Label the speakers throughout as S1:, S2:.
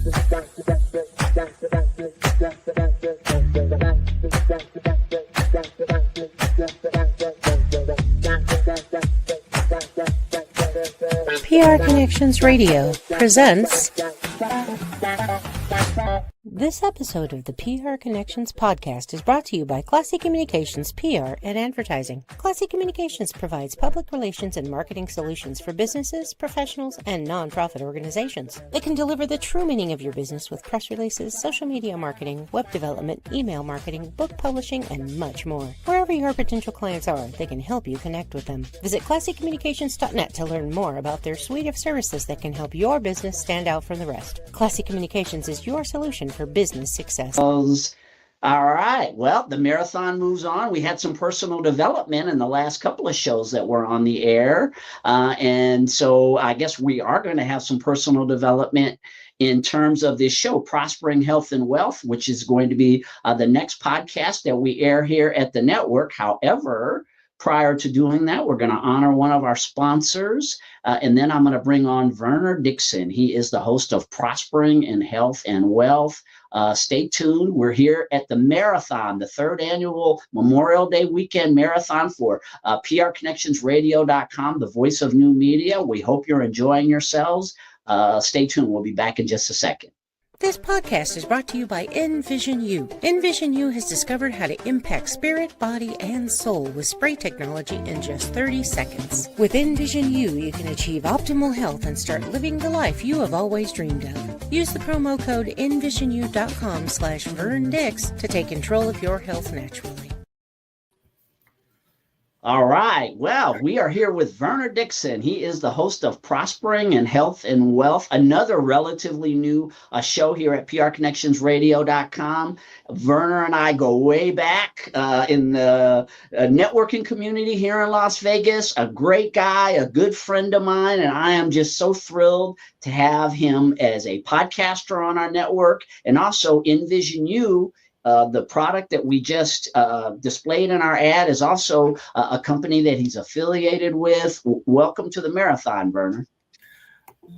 S1: PR Connections Radio presents. This episode of the PR Connections podcast is brought to you by Classy Communications PR and Advertising. Classy Communications provides public relations and marketing solutions for businesses, professionals, and nonprofit organizations. They can deliver the true meaning of your business with press releases, social media marketing, web development, email marketing, book publishing, and much more. Wherever your potential clients are, they can help you connect with them. Visit classycommunications.net to learn more about their suite of services that can help your business stand out from the rest. Classy Communications is your solution for business success.
S2: All right. Well, the marathon moves on. We had some personal development in the last couple of shows that were on the air. And so I guess we are going to have some personal development in terms of this show, Prospering Health and Wealth, which is going to be the next podcast that we air here at the network. However, prior to doing that, we're going to honor one of our sponsors, and then I'm going to bring on Werner Dixon. He is the host of Prospering in Health and Wealth. Stay tuned. We're here at the marathon, the third annual Memorial Day weekend marathon for prconnectionsradio.com, the voice of new media. We hope you're enjoying yourselves. Stay tuned. We'll be back in just a second.
S1: This podcast is brought to you by Envision U. Envision U has discovered how to impact spirit, body, and soul with spray technology in just 30 seconds. With Envision U, you can achieve optimal health and start living the life you have always dreamed of. Use the promo code envisionu.com/VernDix to take control of your health naturally.
S2: All right. Well, we are here with Werner Dixon. He is the host of Prospering in Health and Wealth, another relatively new show here at prconnectionsradio.com. Werner and I go way back in the networking community here in Las Vegas. A great guy, a good friend of mine, and I am just so thrilled to have him as a podcaster on our network, and also Envision U. The product that we just displayed in our ad is also a company that he's affiliated with. Welcome to the marathon, Werner.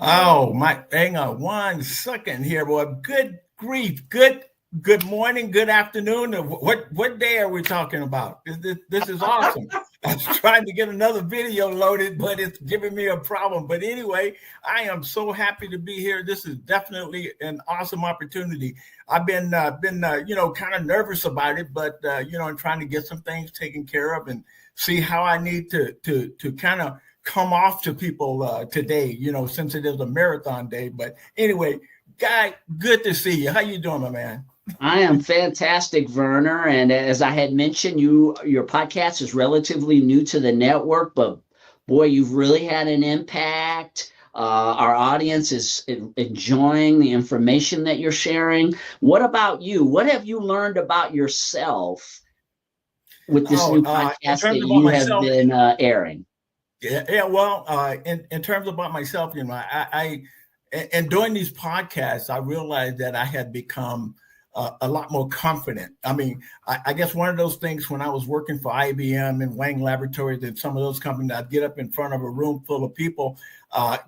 S3: Oh, hang on 1 second here, boy. Good grief. Good morning, good afternoon. What day are we talking about? This is awesome. I was trying to get another video loaded, but it's giving me a problem. But anyway, I am so happy to be here. This is definitely an awesome opportunity. I've been kind of nervous about it, but I'm trying to get some things taken care of and see how I need to kind of come off to people today, since it is a marathon day. But anyway, Guy, good to see you. How you doing, my man?
S2: I am fantastic, Werner. And as I had mentioned, your podcast is relatively new to the network, but boy, you've really had an impact. Our audience is enjoying the information that you're sharing. What about you? What have you learned about yourself with this new podcast that you have been airing?
S3: Well, in terms about myself, I and doing these podcasts, I realized that I had become a lot more confident. I mean, I guess one of those things when I was working for IBM and Wang Laboratories and some of those companies, I'd get up in front of a room full of people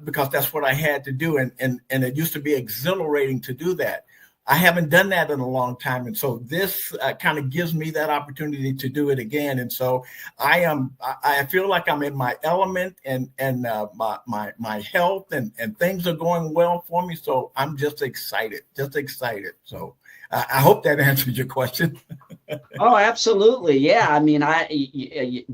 S3: because that's what I had to do. And it used to be exhilarating to do that. I haven't done that in a long time. And so this kind of gives me that opportunity to do it again. And so I feel like I'm in my element and my health and things are going well for me. So I'm just excited. So I hope that answers your question.
S2: Oh, absolutely. Yeah. I mean,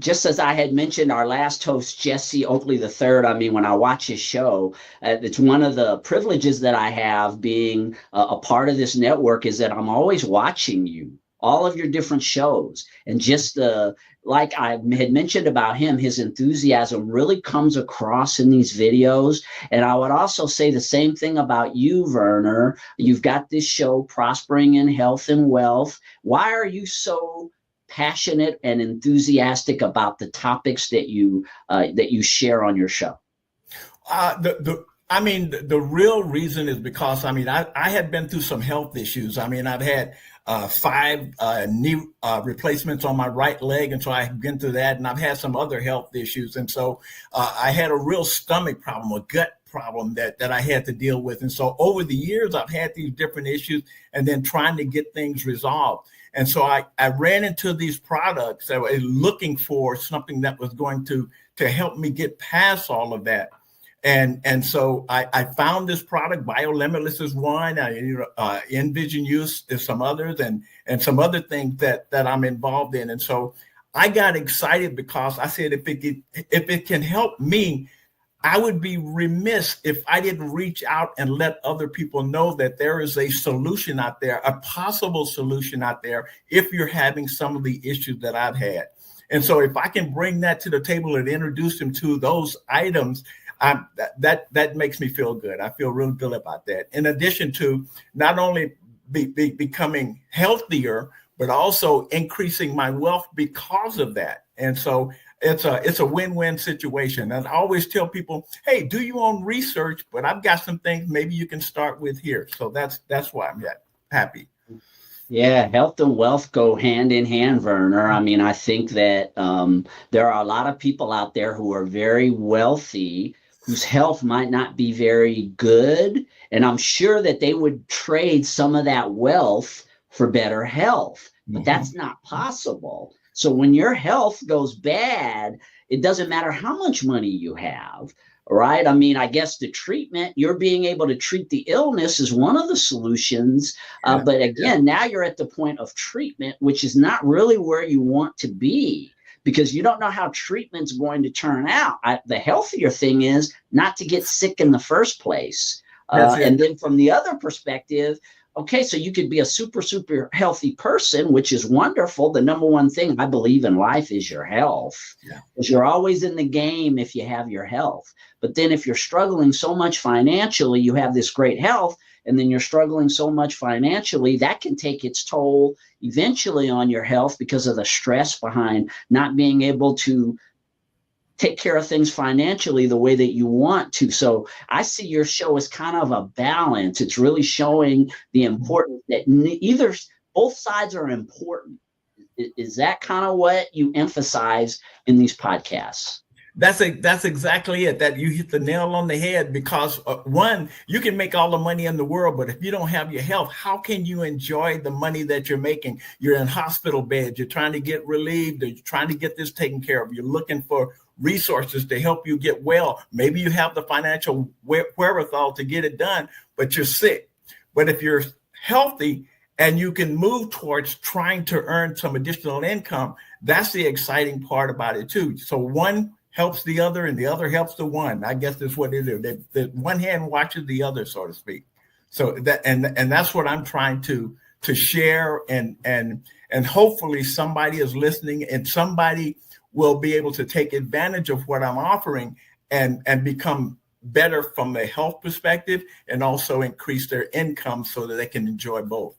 S2: just as I had mentioned, our last host, Jesse Oakley III, I mean, when I watch his show, it's one of the privileges that I have being a part of this network is that I'm always watching you, all of your different shows, and just like I had mentioned about him, his enthusiasm really comes across in these videos. And I would also say the same thing about you, Werner. You've got this show, Prospering in Health and Wealth. Why are you so passionate and enthusiastic about the topics that you share on your show?
S3: The real reason is because, I had been through some health issues. I've had 5 knee replacements on my right leg. And so I've been through that, and I've had some other health issues. And so I had a real stomach problem, a gut problem that I had to deal with. And so over the years, I've had these different issues and then trying to get things resolved. And so I ran into these products. I was looking for something that was going to help me get past all of that. And so I found this product. BioLimitless is one. Envision Use is some others, and some other things that I'm involved in. And so I got excited because I said, if it can help me, I would be remiss if I didn't reach out and let other people know that there is a solution out there, a possible solution out there, if you're having some of the issues that I've had. And so if I can bring that to the table and introduce them to those items, that makes me feel good. I feel real good about that. In addition to not only becoming healthier, but also increasing my wealth because of that. And so it's a win-win situation. And I always tell people, hey, do your own research, but I've got some things maybe you can start with here. So that's why I'm happy.
S2: Yeah, health and wealth go hand in hand, Werner. I mean, I think that there are a lot of people out there who are very wealthy, whose health might not be very good. And I'm sure that they would trade some of that wealth for better health, but that's not possible. So when your health goes bad, it doesn't matter how much money you have, right? I mean, I guess the treatment, you're being able to treat the illness is one of the solutions. But again, now you're at the point of treatment, which is not really where you want to be, because you don't know how treatment's going to turn out. The healthier thing is not to get sick in the first place. And then from the other perspective, okay, so you could be a super, super healthy person, which is wonderful. The number one thing I believe in life is your health, because you're always in the game if you have your health. But then if you're struggling so much financially, you have this great health, and then you're struggling so much financially, that can take its toll eventually on your health because of the stress behind not being able to take care of things financially the way that you want to. So I see your show as kind of a balance. It's really showing the importance that both sides are important. Is that kind of what you emphasize in these podcasts?
S3: That's exactly it. That you hit the nail on the head, because one, you can make all the money in the world, but if you don't have your health, how can you enjoy the money that you're making? You're in hospital beds, you're trying to get relieved, you're trying to get this taken care of, you're looking for resources to help you get well. Maybe you have the financial wherewithal to get it done, but you're sick. But if you're healthy and you can move towards trying to earn some additional income, that's the exciting part about it too. So one helps the other and the other helps the one. I guess that's what it is. The one hand watches the other, so to speak. So that and that's what I'm trying to share, and hopefully somebody is listening and somebody will be able to take advantage of what I'm offering and become better from the health perspective, and also increase their income so that they can enjoy both.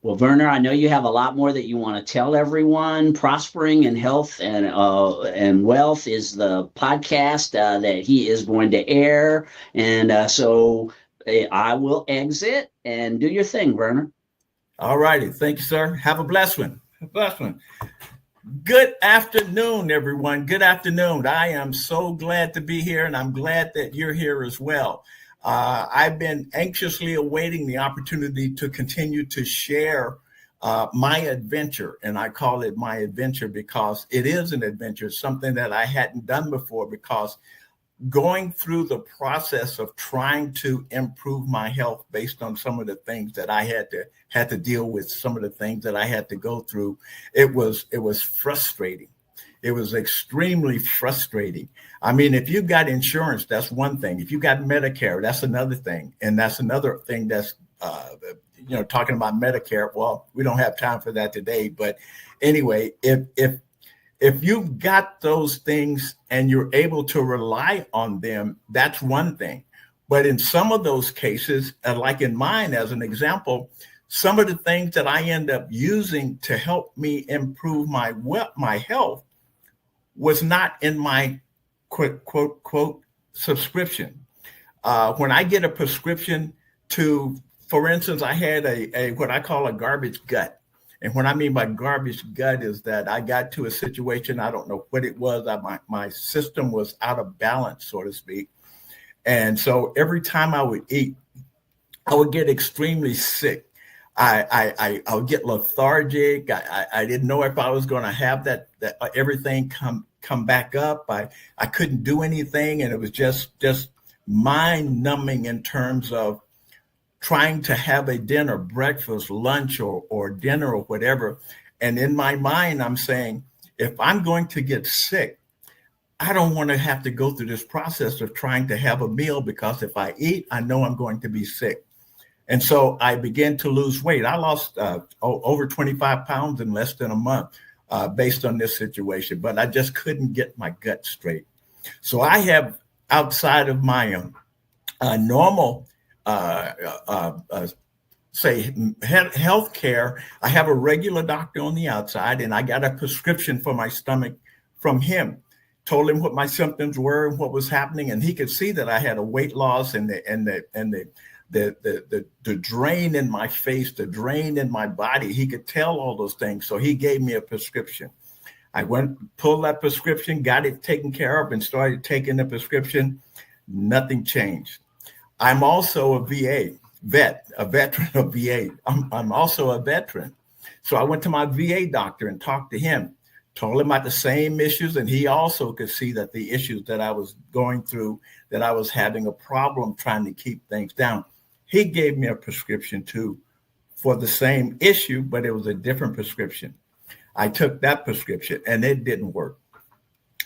S2: Well, Werner, I know you have a lot more that you want to tell everyone. Prospering in Health and Wealth is the podcast that he is going to air. And so I will exit and do your thing, Werner.
S3: All righty. Thank you, sir. Have a blessed one. Good afternoon, everyone. Good afternoon. I am so glad to be here, and I'm glad that you're here as well. I've been anxiously awaiting the opportunity to continue to share my adventure, and I call it my adventure because it is an adventure, something that I hadn't done before, because going through the process of trying to improve my health based on some of the things that I had to deal with, some of the things that I had to go through, it was frustrating. It was extremely frustrating. I mean, if you've got insurance, that's one thing. If you've got Medicare, that's another thing. And that's another thing that's, talking about Medicare. Well, we don't have time for that today. But anyway, if you've got those things and you're able to rely on them, that's one thing. But in some of those cases, like in mine, as an example, some of the things that I end up using to help me improve my health was not in my quote subscription. When I get a prescription for instance, I had a what I call a garbage gut. And what I mean by garbage gut is that I got to a situation, I don't know what it was, my system was out of balance, so to speak. And so every time I would eat, I would get extremely sick. I would get lethargic. I didn't know if I was going to have that everything come back up. I couldn't do anything, and it was just mind numbing in terms of trying to have a dinner, breakfast, lunch, or dinner or whatever. And in my mind, I'm saying, if I'm going to get sick, I don't want to have to go through this process of trying to have a meal, because if I eat, I know I'm going to be sick. And so I began to lose weight. I lost over 25 pounds in less than a month based on this situation, but I just couldn't get my gut straight. So I have, outside of my normal, say, health care, I have a regular doctor on the outside, and I got a prescription for my stomach from him. Told him what my symptoms were and what was happening, and he could see that I had a weight loss, and the drain in my face, the drain in my body. He could tell all those things. So he gave me a prescription. I went, pulled that prescription, got it taken care of, and started taking the prescription. Nothing changed. I'm also a veteran of VA. I'm also a veteran. So I went to my VA doctor and talked to him, told him about the same issues, and he also could see that the issues that I was going through, that I was having a problem trying to keep things down. He gave me a prescription too for the same issue, but it was a different prescription. I took that prescription and it didn't work.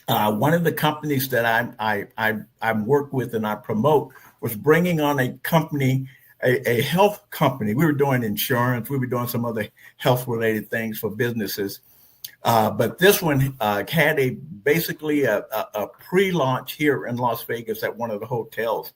S3: One of the companies that I work with and I promote was bringing on a company, a health company. We were doing insurance. We were doing some other health related things for businesses. But this one had basically a pre-launch here in Las Vegas at one of the hotels.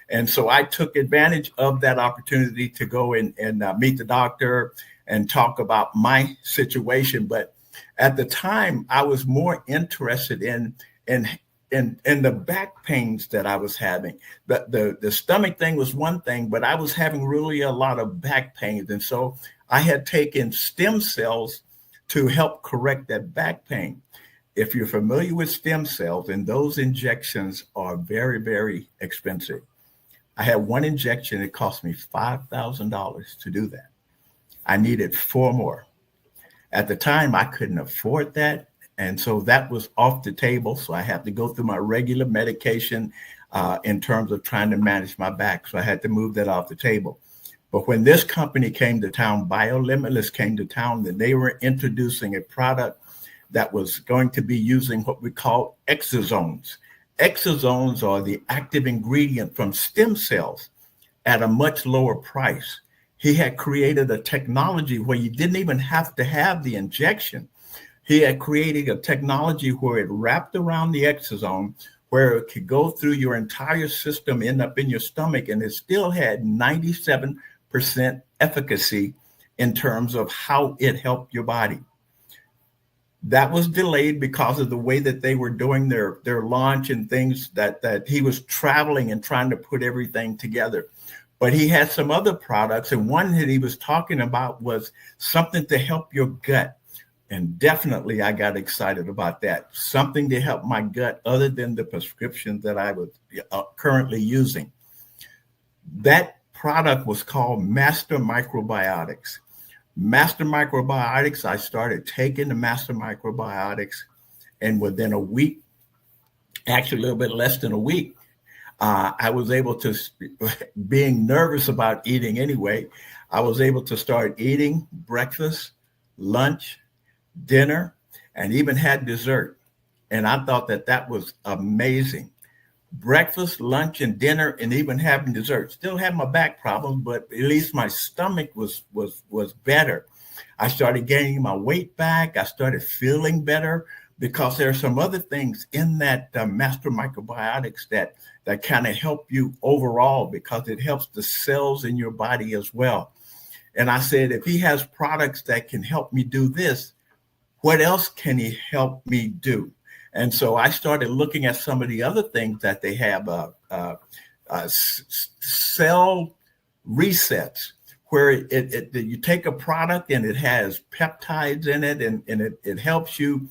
S3: And so I took advantage of that opportunity to go and meet the doctor and talk about my situation. But at the time, I was more interested in the back pains that I was having. The stomach thing was one thing, but I was having really a lot of back pains. And so I had taken stem cells to help correct that back pain. If you're familiar with stem cells, and those injections are very, very expensive. I had one injection, it cost me $5,000 to do that. I needed 4 more. At the time, I couldn't afford that. And so that was off the table. So I had to go through my regular medication in terms of trying to manage my back. So I had to move that off the table. But when this company came to town, BioLimitless came to town, then they were introducing a product that was going to be using what we call exosomes. Exosomes are the active ingredient from stem cells at a much lower price. He had created a technology where you didn't even have to have the injection. He had created a technology where it wrapped around the exosome, where it could go through your entire system, end up in your stomach, and it still had 97% efficacy in terms of how it helped your body. That was delayed because of the way that they were doing their launch and things that he was traveling and trying to put everything together. But he had some other products, and one that he was talking about was something to help your gut. And definitely I got excited about that. Something to help my gut other than the prescription that I was currently using. That product was called Master Microbiotics. Master Microbiotics, I started taking the Master Microbiotics, and within a week, actually a little bit less than a week, I was able to, being nervous about eating anyway, I was able to start eating breakfast, lunch, dinner, and even had dessert. And I thought that was amazing. Breakfast, lunch, and dinner, and even having dessert. Still had my back problems, but at least my stomach was better. I started gaining my weight back. I started feeling better because there are some other things in that Master Microbiotics that kind of help you overall, because it helps the cells in your body as well. And I said, if he has products that can help me do this, what else can he help me do? And so I started looking at some of the other things that they have, cell resets, where you take a product and it has peptides in it, and it helps you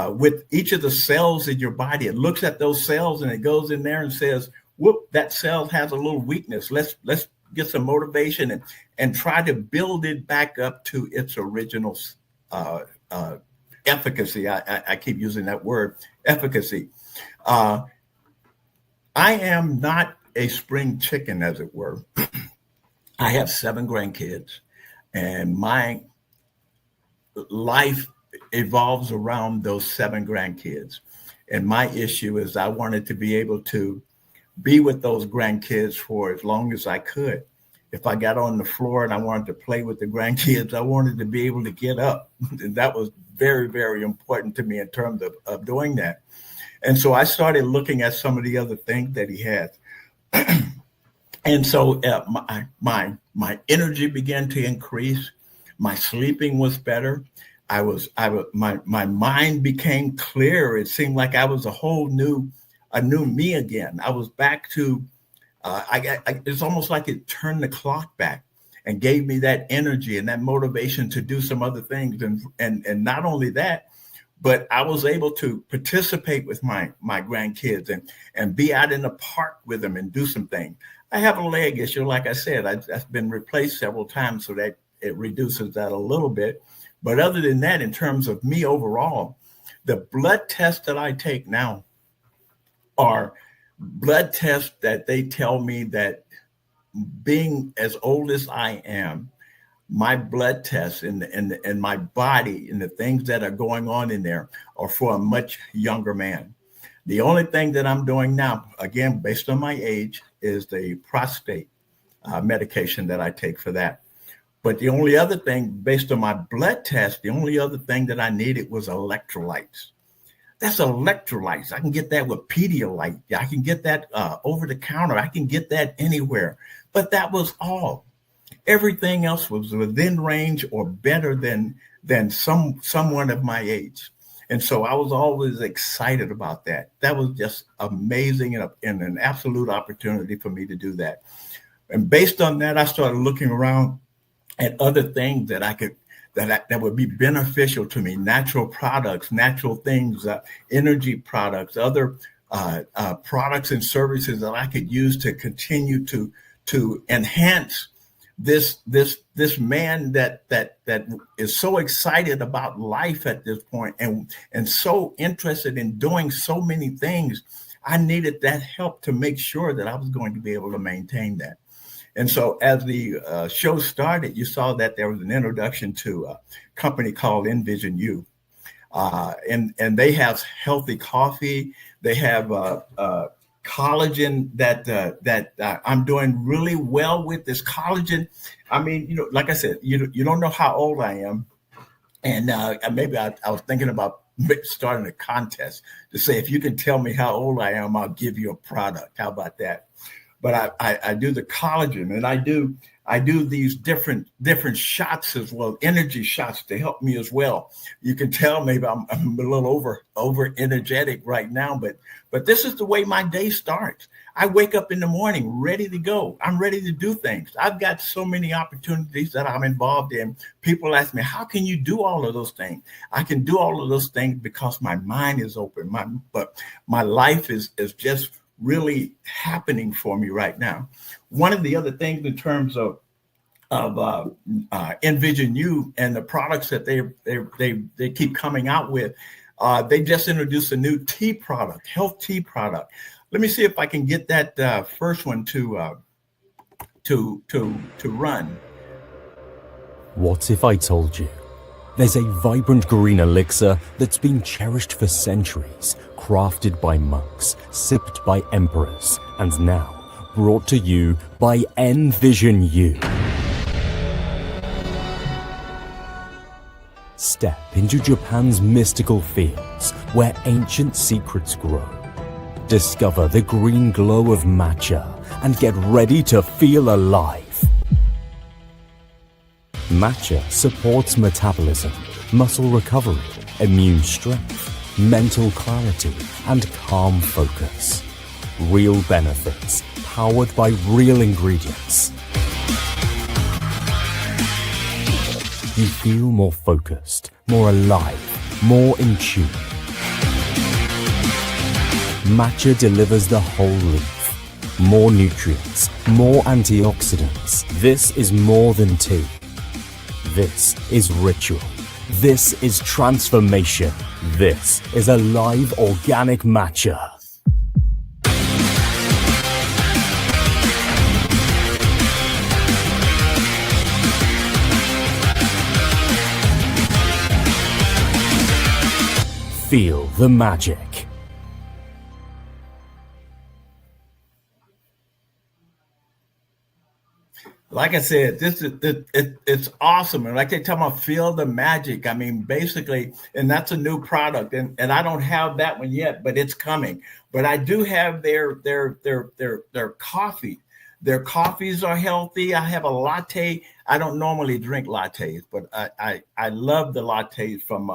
S3: with each of the cells in your body. It looks at those cells and it goes in there and says, whoop, that cell has a little weakness. Let's get some motivation and try to build it back up to its original efficacy. I keep using that word, efficacy. I am not a spring chicken, as it were. I have 7 grandkids, and my life evolves around those 7 grandkids. And my issue is I wanted to be able to be with those grandkids for as long as I could. If I got on the floor and I wanted to play with the grandkids, I wanted to be able to get up. And that was very, very important to me in terms of doing that. And so I started looking at some of the other things that he had. And so my energy began to increase. My sleeping was better. My mind became clear. It seemed like I was a new me again. I was back to, it's almost like it turned the clock back and gave me that energy and that motivation to do some other things. And not only that, but I was able to participate with my grandkids and be out in the park with them and do some things. I have a leg issue. Like I said, that's been replaced several times, so that it reduces that a little bit. But other than that, in terms of me overall, the blood tests that I take now are blood tests that they tell me that being as old as I am, my blood tests and my body and the things that are going on in there are for a much younger man. The only thing that I'm doing now, again, based on my age, is the prostate medication that I take for that. But the only other thing, based on my blood test, the only other thing that I needed was electrolytes. That's electrolytes. I can get that with Pedialyte. I can get that over the counter. I can get that anywhere. But that was all. Everything else was within range or better than someone of my age. And so I was always excited about that. That was just amazing and an absolute opportunity for me to do that. And based on that, I started looking around at other things that I could that would be beneficial to me, natural products, natural things, energy products, other products and services that I could use to continue to enhance this man that is so excited about life at this point and so interested in doing so many things. I needed that help to make sure that I was going to be able to maintain that. And so as the show started, you saw that there was an introduction to a company called Envision You. And they have healthy coffee. They have collagen that I'm doing really well with. This collagen. I mean, like I said, you don't know how old I am. And maybe I was thinking about starting a contest to say, if you can tell me how old I am, I'll give you a product. How about that? But I do the collagen, and I do these different shots as well, energy shots to help me as well. You can tell maybe I'm a little over energetic right now, but this is the way my day starts. I wake up in the morning ready to go. I'm ready to do things. I've got so many opportunities that I'm involved in. People ask me, how can you do all of those things? I can do all of those things because my mind is open. But my life is just really happening for me right now. One of the other things in terms of Envision You and the products that they keep coming out with, they just introduced a new tea product, health tea product. Let me see if I can get that first one to run.
S4: What if I told you there's a vibrant green elixir that's been cherished for centuries, crafted by monks, sipped by emperors, and now brought to you by Envision You. Step into Japan's mystical fields where ancient secrets grow. Discover the green glow of matcha and get ready to feel alive. Matcha supports metabolism, muscle recovery, immune strength, mental clarity, and calm focus. Real benefits, powered by real ingredients. You feel more focused, more alive, more in tune. Matcha delivers the whole leaf. more nutrients, more antioxidants. This is more than tea. This is ritual. This is transformation. This is a live organic matcha. Feel the magic.
S3: Like I said, it's awesome. And like they tell me, feel the magic. I mean, basically, and that's a new product. And I don't have that one yet, but it's coming. But I do have their coffee. Their coffees are healthy. I have a latte. I don't normally drink lattes, but I love the lattes from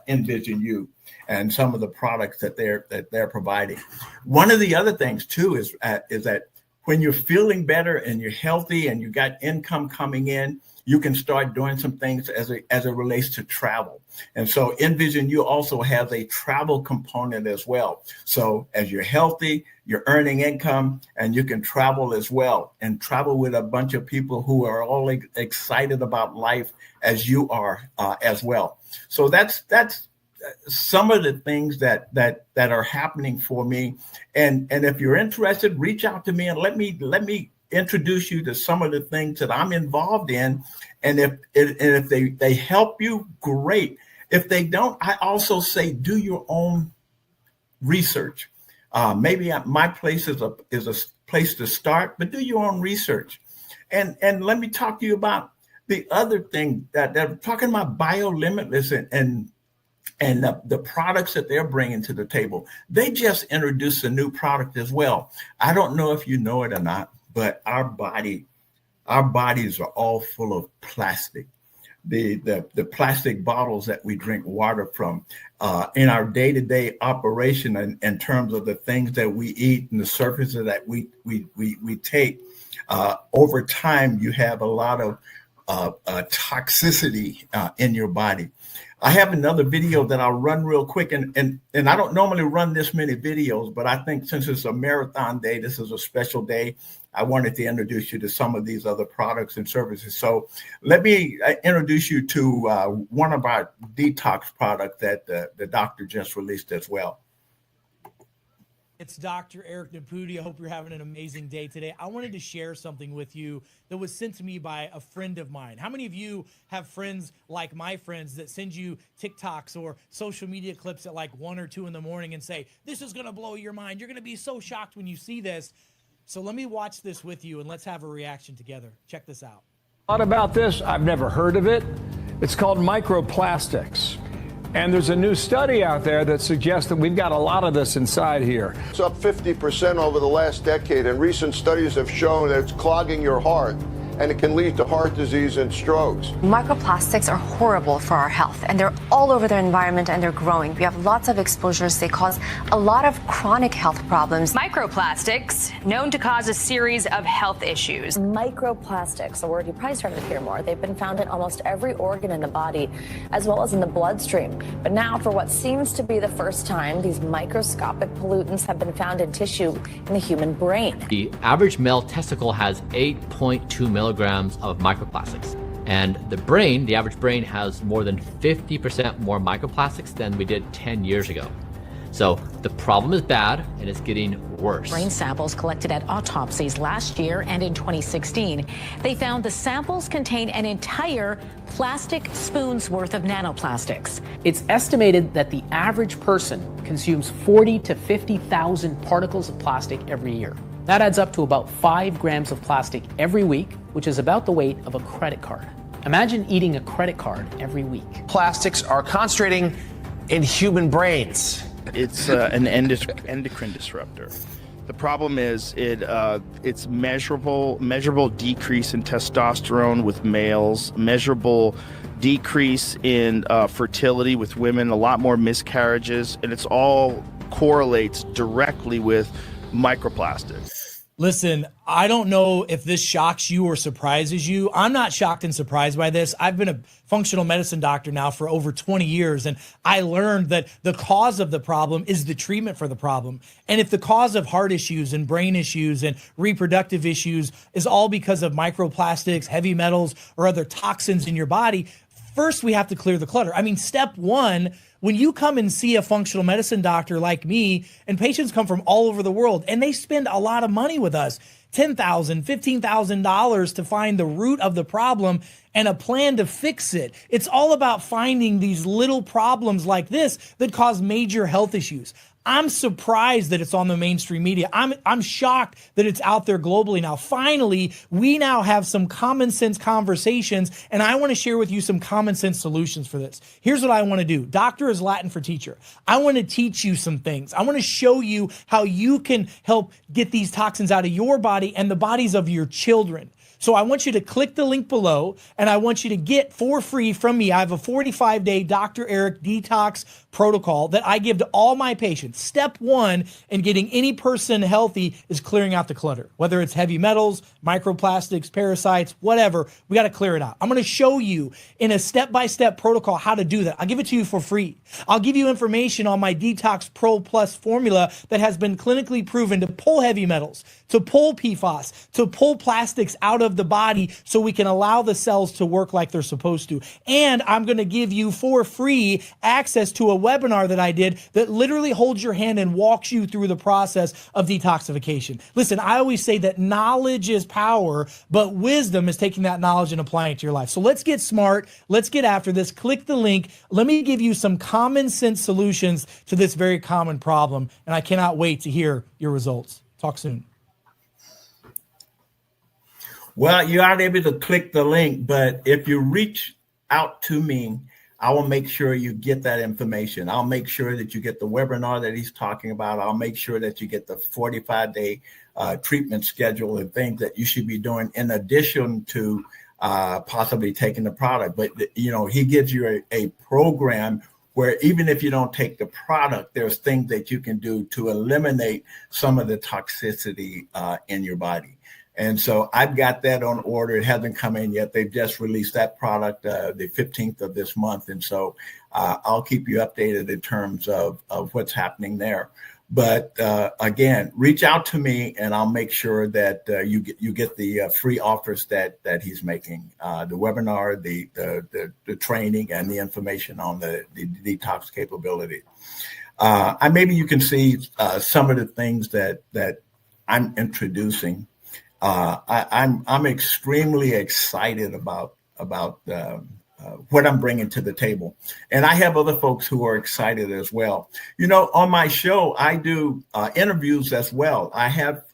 S3: Envision U and some of the products that they're providing. One of the other things too is that when you're feeling better and you're healthy and you got income coming in, you can start doing some things as it relates to travel. And so Envision U also has a travel component as well. So as you're healthy, you're earning income, and you can travel as well, and travel with a bunch of people who are all excited about life as you are as well. So that's some of the things that are happening for me. And if you're interested, reach out to me and let me introduce you to some of the things that I'm involved in. And if they help you, great. If they don't, I also say do your own research. Maybe my place is a place to start, but do your own research. And let me talk to you about the other thing that they're talking about, BioLimitless and the products that they're bringing to the table. They just introduced a new product as well. I don't know if you know it or not, but our bodies are all full of plastic. The plastic bottles that we drink water from in our day-to-day operation in terms of the things that we eat and the surfaces that we take. Over time, you have a lot of toxicity in your body. I have another video that I'll run real quick, and I don't normally run this many videos, but I think since it's a marathon day, this is a special day. I wanted to introduce you to some of these other products and services. So let me introduce you to one of our detox products that the doctor just released as well.
S5: It's Dr. Eric Napudi. I hope you're having an amazing day today. I wanted to share something with you that was sent to me by a friend of mine. How many of you have friends like my friends that send you TikToks or social media clips at like 1 or 2 in the morning and say, this is going to blow your mind. You're going to be so shocked when you see this. So let me watch this with you and let's have a reaction together. Check this out.
S6: Thought about this? I've never heard of it. It's called microplastics. And there's a new study out there that suggests that we've got a lot of this inside here.
S7: It's up 50% over the last decade, and recent studies have shown that it's clogging your heart, and it can lead to heart disease and strokes.
S8: Microplastics are horrible for our health, and they're all over the environment, and they're growing. We have lots of exposures. They cause a lot of chronic health problems.
S9: Microplastics, known to cause a series of health issues.
S10: Microplastics, a word you probably started to hear more. They've been found in almost every organ in the body, as well as in the bloodstream. But now, for what seems to be the first time, these microscopic pollutants have been found in tissue in the human brain.
S11: The average male testicle has 8.2 milligrams of microplastics. And the brain, the average brain, has more than 50% more microplastics than we did 10 years ago. So the problem is bad, and it's getting worse.
S12: Brain samples collected at autopsies last year and in 2016, they found the samples contain an entire plastic spoon's worth of nanoplastics.
S13: It's estimated that the average person consumes 40 to 50,000 particles of plastic every year. That adds up to about 5 grams of plastic every week, which is about the weight of a credit card. Imagine eating a credit card every week.
S14: Plastics are concentrating in human brains.
S15: It's an endocrine disruptor. The problem is it's measurable decrease in testosterone with males, measurable decrease in fertility with women, a lot more miscarriages, and it's all correlates directly with microplastics.
S5: Listen, I don't know if this shocks you or surprises you. I'm not shocked and surprised by this. I've been a functional medicine doctor now for over 20 years, and I learned that the cause of the problem is the treatment for the problem. And if the cause of heart issues and brain issues and reproductive issues is all because of microplastics, heavy metals, or other toxins in your body, first we have to clear the clutter. I mean, step one, when you come and see a functional medicine doctor like me, and patients come from all over the world, and they spend a lot of money with us, $10,000, $15,000 to find the root of the problem and a plan to fix it. It's all about finding these little problems like this that cause major health issues. I'm surprised that it's on the mainstream media. I'm shocked that it's out there globally now. Finally, we now have some common sense conversations, and I want to share with you some common sense solutions for this. Here's what I want to do. Doctor is Latin for teacher. I want to teach you some things. I want to show you how you can help get these toxins out of your body and the bodies of your children. So I want you to click the link below, and I want you to get for free from me. I have a 45-day Dr. Eric detox protocol that I give to all my patients. Step one in getting any person healthy is clearing out the clutter, whether it's heavy metals, microplastics, parasites, whatever. We got to clear it out. I'm going to show you in a step-by-step protocol how to do that. I'll give it to you for free. I'll give you information on my Detox Pro Plus formula that has been clinically proven to pull heavy metals, to pull PFAS, to pull plastics out of the body so we can allow the cells to work like they're supposed to. And I'm going to give you for free access to a webinar that I did that literally holds your hand and walks you through the process of detoxification. Listen, I always say that knowledge is power, but wisdom is taking that knowledge and applying it to your life. So let's get smart. Let's get after this. Click the link. Let me give you some common sense solutions to this very common problem. And I cannot wait to hear your results. Talk soon.
S3: Well, you aren't able to click the link, but if you reach out to me, I will make sure you get that information. I'll make sure that you get the webinar that he's talking about. I'll make sure that you get the 45-day treatment schedule and things that you should be doing in addition to possibly taking the product. But, you know, he gives you a program where even if you don't take the product, there's things that you can do to eliminate some of the toxicity in your body. And so I've got that on order. It hasn't come in yet. They've just released that product the 15th of this month. And so I'll keep you updated in terms of what's happening there. But again, reach out to me and I'll make sure that you get the free offers that he's making, the webinar, the training, and the information on the detox capability. Maybe you can see some of the things that I'm introducing. I'm extremely excited about what I'm bringing to the table, and I have other folks who are excited as well. You know, on my show, I do interviews as well. I have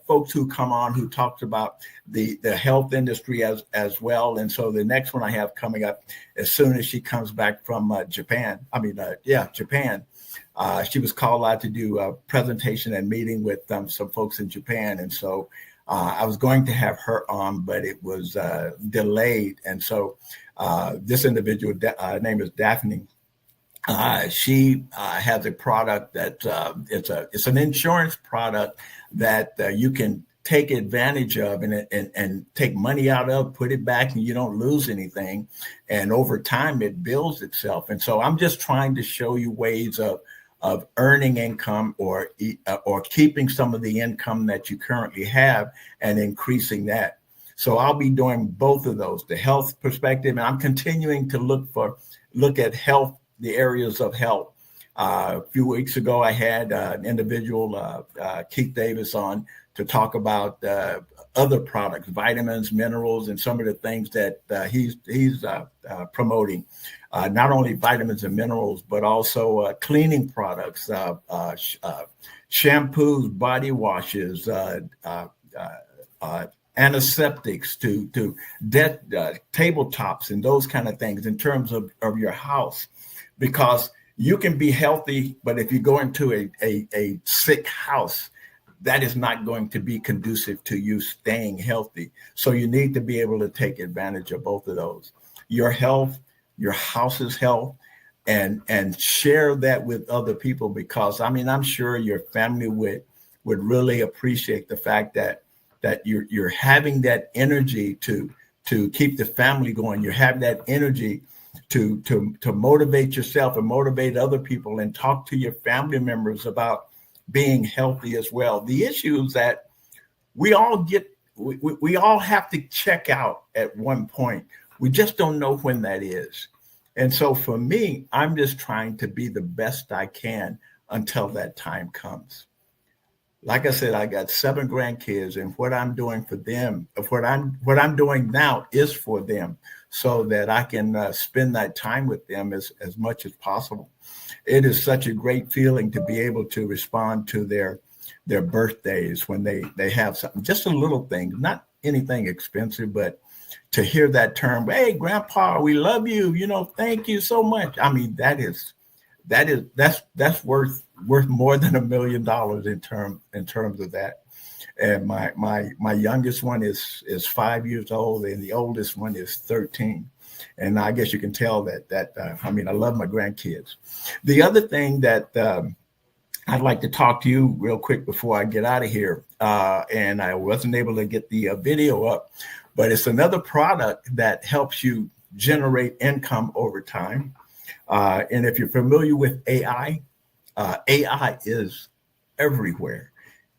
S3: folks who come on who talks about the health industry as well, and so the next one I have coming up as soon as she comes back from Japan. Japan. She was called out to do a presentation and meeting with some folks in Japan, and so. I was going to have her on, but it was delayed. And so this individual, name is Daphne. She has a product that it's an insurance product that you can take advantage of and take money out of, put it back, and you don't lose anything. And over time, it builds itself. And so I'm just trying to show you ways of earning income or keeping some of the income that you currently have and increasing that. So I'll be doing both of those, the health perspective, and I'm continuing to look at health, the areas of health. A few weeks ago, I had an individual, Keith Davis, on to talk about other products, vitamins, minerals, and some of the things that he's promoting. Not only vitamins and minerals, but also cleaning products, shampoos, body washes, antiseptics to tabletops and those kind of things in terms of your house. Because you can be healthy, but if you go into a sick house, that is not going to be conducive to you staying healthy. So you need to be able to take advantage of both of those. Your health, your house's health, and share that with other people, because I'm sure your family would really appreciate the fact that you're having that energy to keep the family going. You have that energy to motivate yourself and motivate other people, and talk to your family members about being healthy as well. The issue is that we all have to check out at one point. We just don't know when that is. And so for me, I'm just trying to be the best I can until that time comes. Like I said, I got 7 grandkids, and what I'm doing for them, what I'm doing now is for them, so that I can spend that time with them as much as possible. It is such a great feeling to be able to respond to their birthdays when they have something, just a little thing, not anything expensive, but to hear that term, "Hey, Grandpa, we love you. Thank you so much." I mean, that's worth more than $1 million in terms of that. And my youngest one is 5 years old, and the oldest one is 13. And I guess you can tell that I love my grandkids. The other thing that I'd like to talk to you real quick before I get out of here, and I wasn't able to get the video up, but it's another product that helps you generate income over time. And if you're familiar with AI, AI is everywhere.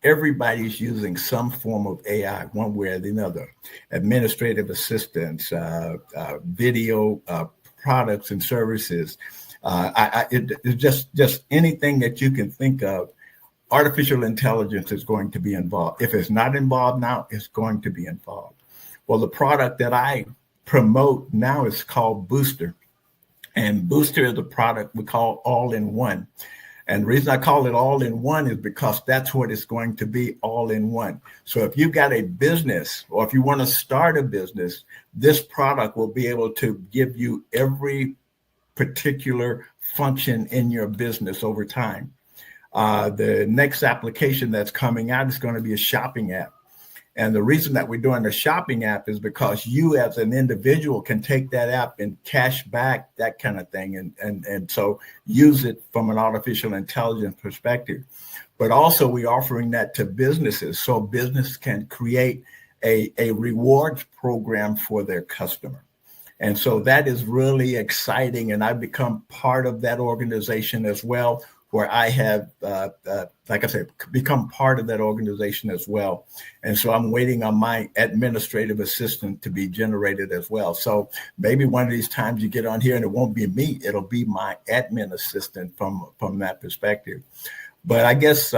S3: Everybody's using some form of AI, one way or the other. Administrative assistants, video products and services. It's just anything that you can think of. Artificial intelligence is going to be involved. If it's not involved now, it's going to be involved. Well, the product that I promote now is called Booster. And Booster is a product we call all-in-one. And the reason I call it all-in-one is because that's what it's going to be, all-in-one. So if you've got a business, or if you want to start a business, this product will be able to give you every particular function in your business over time. The next application that's coming out is going to be a shopping app. And the reason that we're doing the shopping app is because you as an individual can take that app and cash back, that kind of thing. And so use it from an artificial intelligence perspective. But also we're offering that to businesses, so business can create a rewards program for their customer. And so that is really exciting. And I've become part of that organization as well, where I have, like I said, become part of that organization as well. And so I'm waiting on my administrative assistant to be generated as well. So maybe one of these times you get on here and it won't be me, it'll be my admin assistant from that perspective. But I guess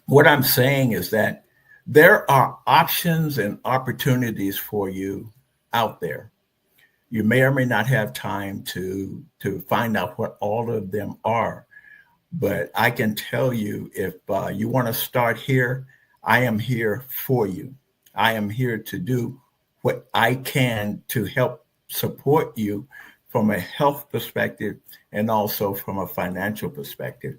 S3: what I'm saying is that there are options and opportunities for you out there. You may or may not have time to find out what all of them are. But I can tell you, if you want to start here, I am here for you. I am here to do what I can to help support you from a health perspective and also from a financial perspective.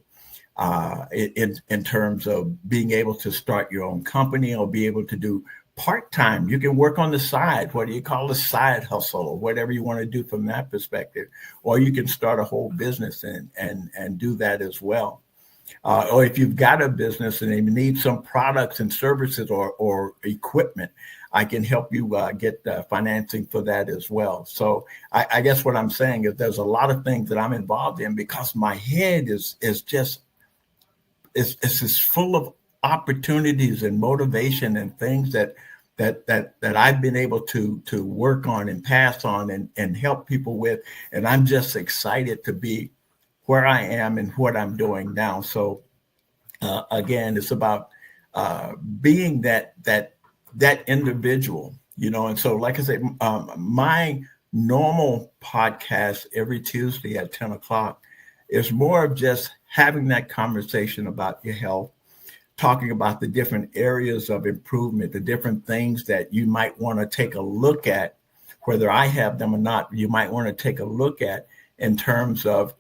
S3: In terms of being able to start your own company or be able to do part-time. You can work on the side, what do you call a side hustle, or whatever you want to do from that perspective. Or you can start a whole business and do that as well. Or if you've got a business and you need some products and services or equipment, I can help you get financing for that as well. So I guess what I'm saying is there's a lot of things that I'm involved in because my head is just full of opportunities and motivation and things that I've been able to work on and pass on and help people with. And I'm just excited to be where I am and what I'm doing now. So again, it's about being that individual, and so like I said, my normal podcast every Tuesday at 10 o'clock is more of just having that conversation about your health, talking about the different areas of improvement, the different things that you might want to take a look at, whether I have them or not, you might want to take a look at in terms of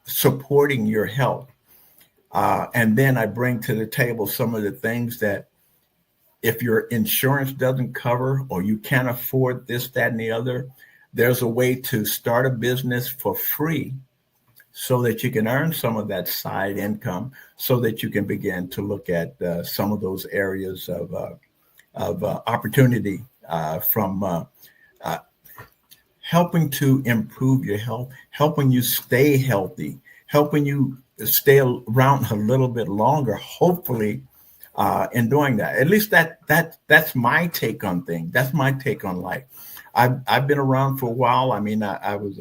S3: supporting your health. And then I bring to the table some of the things that if your insurance doesn't cover or you can't afford this, that, and the other, there's a way to start a business for free so that you can earn some of that side income, so that you can begin to look at some of those areas of opportunity from helping to improve your health, helping you stay healthy, helping you stay around a little bit longer, hopefully, in doing that. At least that's my take on things. That's my take on life. I've been around for a while. I mean, I was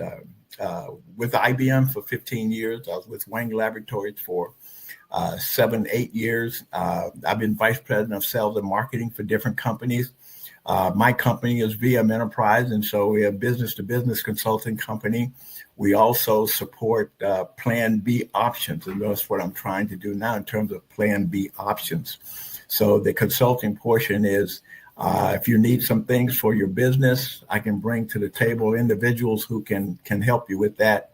S3: with IBM for 15 years. I was with Wang Laboratories for 7-8 years. I've been vice president of sales and marketing for different companies. My company is VM Enterprise, and so we're a business-to-business consulting company. We also support Plan B options, and that's what I'm trying to do now in terms of Plan B options. So the consulting portion is if you need some things for your business, I can bring to the table individuals who can help you with that.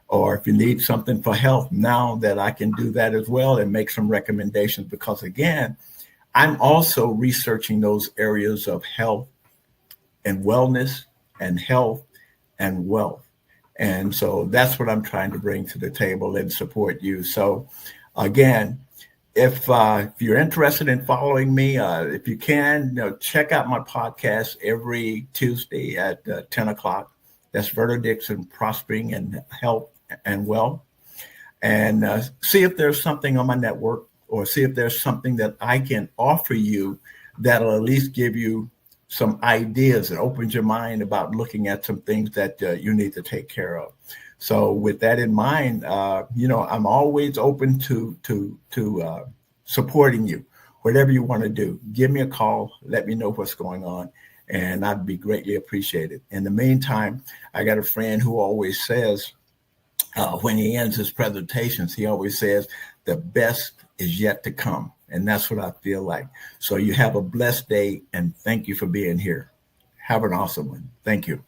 S3: Or if you need something for health, now that I can do that as well and make some recommendations, because again, I'm also researching those areas of health and wellness and health and wealth. And so that's what I'm trying to bring to the table and support you. So again, if you're interested in following me, if you can, check out my podcast every Tuesday at 10 o'clock. That's Werner Dixon, Prospering and Health and Wealth. And see if there's something on my network, or see if there's something that I can offer you that'll at least give you some ideas and opens your mind about looking at some things that you need to take care of. So with that in mind, I'm always open to supporting you. Whatever you want to do, give me a call, let me know what's going on, and I'd be greatly appreciated. In the meantime, I got a friend who always says, when he ends his presentations, he always says, the best is yet to come. And that's what I feel like. So you have a blessed day, and thank you for being here. Have an awesome one. Thank you.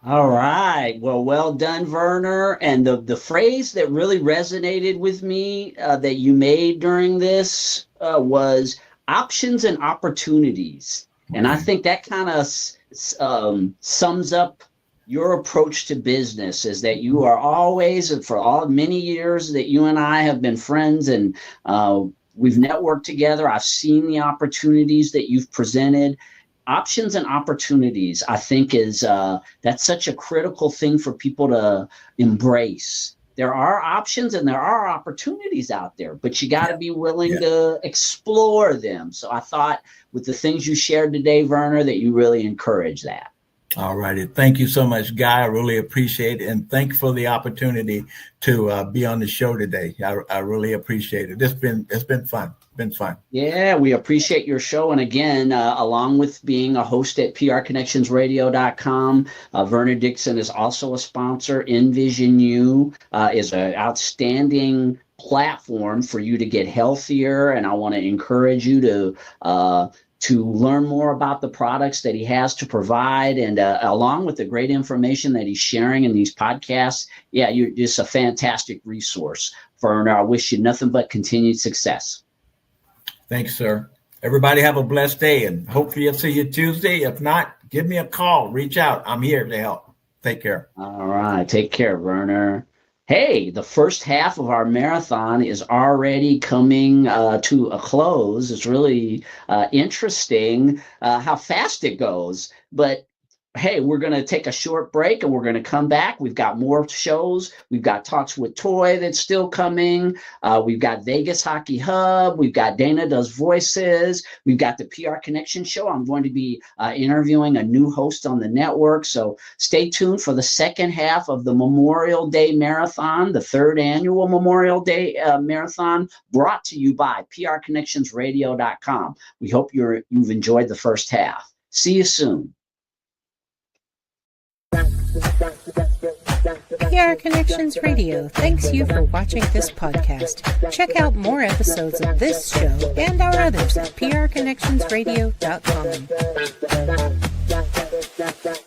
S2: All right. Well done, Werner. And the phrase that really resonated with me that you made during this was options and opportunities. And I think that kind of sums up your approach to business, is that you are always, and for many years that you and I have been friends and we've networked together, I've seen the opportunities that you've presented. Options and opportunities, I think, is that's such a critical thing for people to embrace. There are options and there are opportunities out there, but you got to be willing to explore them. So I thought with the things you shared today, Werner, that you really encourage that.
S3: All righty. Thank you so much, Guy. I really appreciate it. And thank you for the opportunity to be on the show today. I really appreciate it. It's been fun. Been fun. Yeah,
S2: we appreciate your show. And again, along with being a host at prconnectionsradio.com, Werner Dixon is also a sponsor. Envision You is an outstanding platform for you to get healthier. And I want to encourage you to learn more about the products that he has to provide, and along with the great information that he's sharing in these podcasts. Yeah, you're just a fantastic resource. Werner, I wish you nothing but continued success.
S3: Thanks, sir. Everybody have a blessed day, and hopefully I'll see you Tuesday. If not, give me a call. Reach out. I'm here to help. Take care.
S2: All right. Take care, Werner. Hey, the first half of our marathon is already coming to a close. It's really interesting how fast it goes. But hey, we're going to take a short break and we're going to come back. We've got more shows. We've got Talks with Toy that's still coming. We've got Vegas Hockey Hub. We've got Dana Does Voices. We've got the PR Connection Show. I'm going to be interviewing a new host on the network. So stay tuned for the second half of the Memorial Day Marathon, the third annual Memorial Day Marathon, brought to you by prconnectionsradio.com. We hope you've enjoyed the first half. See you soon.
S1: PR Connections Radio thanks you for watching this podcast. Check out more episodes of this show and our others at prconnectionsradio.com.